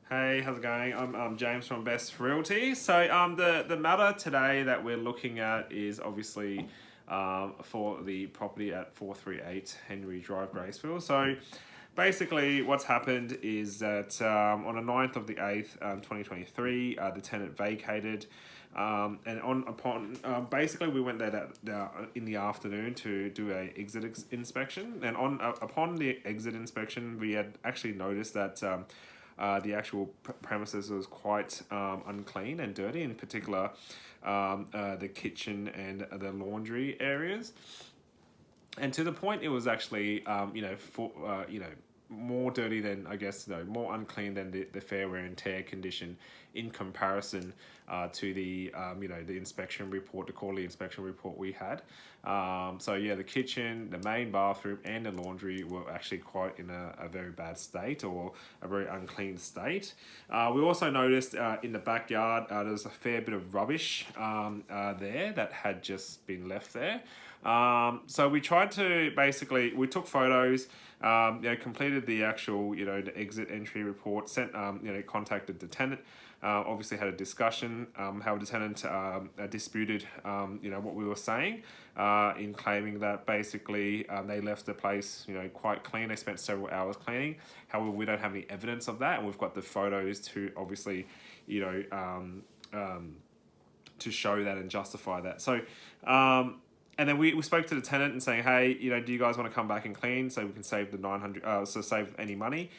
Hey, how's it going? I'm James from Best Realty. So the matter today that we're looking at is obviously for the property at 438 Henry Drive, Graceville. So basically what's happened is that on the 9th of the 8th, 2023, the tenant vacated. And basically we went there in the afternoon to do a inspection, and upon the exit inspection we had actually noticed that the actual premises was quite unclean and dirty, in particular the kitchen and the laundry areas. And to the point, it was actually more dirty than, I guess, more unclean than the fair wear and tear condition in comparison to the the inspection report, the quarterly inspection report we had. So yeah, the kitchen, the main bathroom, and the laundry were actually quite in a very bad state, or a very unclean state. We also noticed in the backyard there was a fair bit of rubbish there that had just been left there. So we tried to we took photos, completed the actual, the exit entry report, sent, contacted the tenant, obviously had a discussion, how the tenant disputed, what we were saying, in claiming that basically they left the place, quite clean. They spent several hours cleaning. However, we don't have any evidence of that, and we've got the photos to obviously, to show that and justify that. So, and then we spoke to the tenant and saying, hey, do you guys want to come back and clean so we can save the 900, so save any money?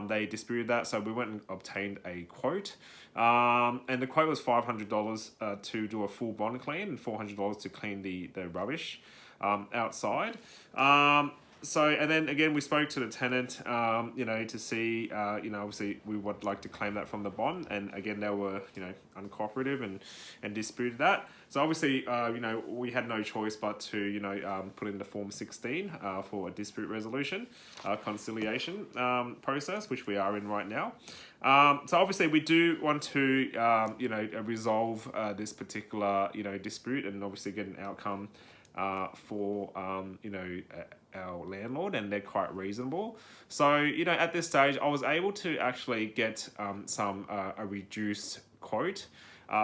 They disputed that, so we went and obtained a quote. And the quote was $500 to do a full bond clean, and $400 to clean the rubbish outside. So, and then again, we spoke to the tenant, to see, obviously we would like to claim that from the bond. And again, they were, uncooperative and disputed that. So obviously, we had no choice but to, put in the Form 16 for a dispute resolution, conciliation process, which we are in right now. So obviously we do want to, resolve this particular, dispute, and obviously get an outcome for our landlord, and they're quite reasonable. So at this stage I was able to actually get a reduced quote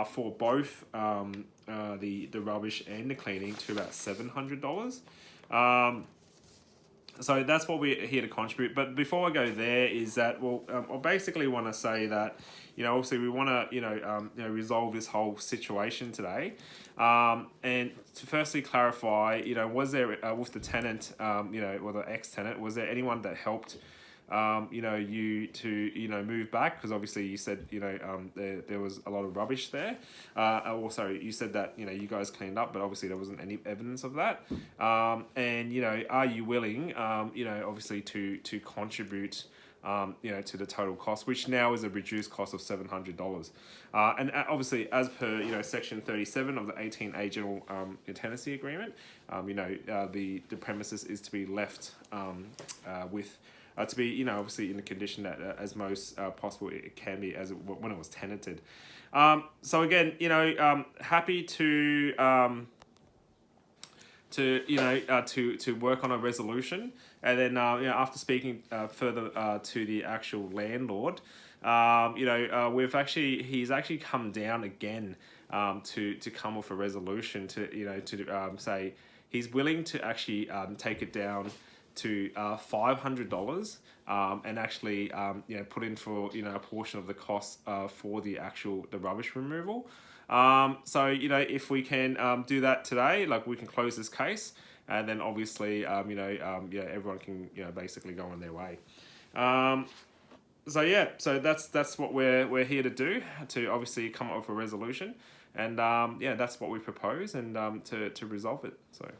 for both the rubbish and the cleaning to about $700. So that's what we're here to contribute. But before I go there, is that, I basically want to say that, obviously we want to, resolve this whole situation today. And to firstly clarify, was there, with the tenant, or the ex-tenant, was there anyone that helped, you to, move back? Because obviously you said, there was a lot of rubbish there. Also, you said that, you guys cleaned up, but obviously there wasn't any evidence of that. And, are you willing, obviously to contribute, to the total cost, which now is a reduced cost of $700. And obviously, as per, Section 37 of the 18A General Tenancy Agreement, the premises is to be left with, to be, obviously in the condition that as most possible it can be when it was tenanted. So again, happy to work on a resolution. And then after speaking further to the actual landlord, he's actually come down again to come with a resolution to say he's willing to actually take it down to $500, and actually put in for a portion of the cost for the rubbish removal. So if we can do that today, like, we can close this case, and then obviously everyone can basically go on their way. So that's what we're here to do, to obviously come up with a resolution, and that's what we propose, and to resolve it. So.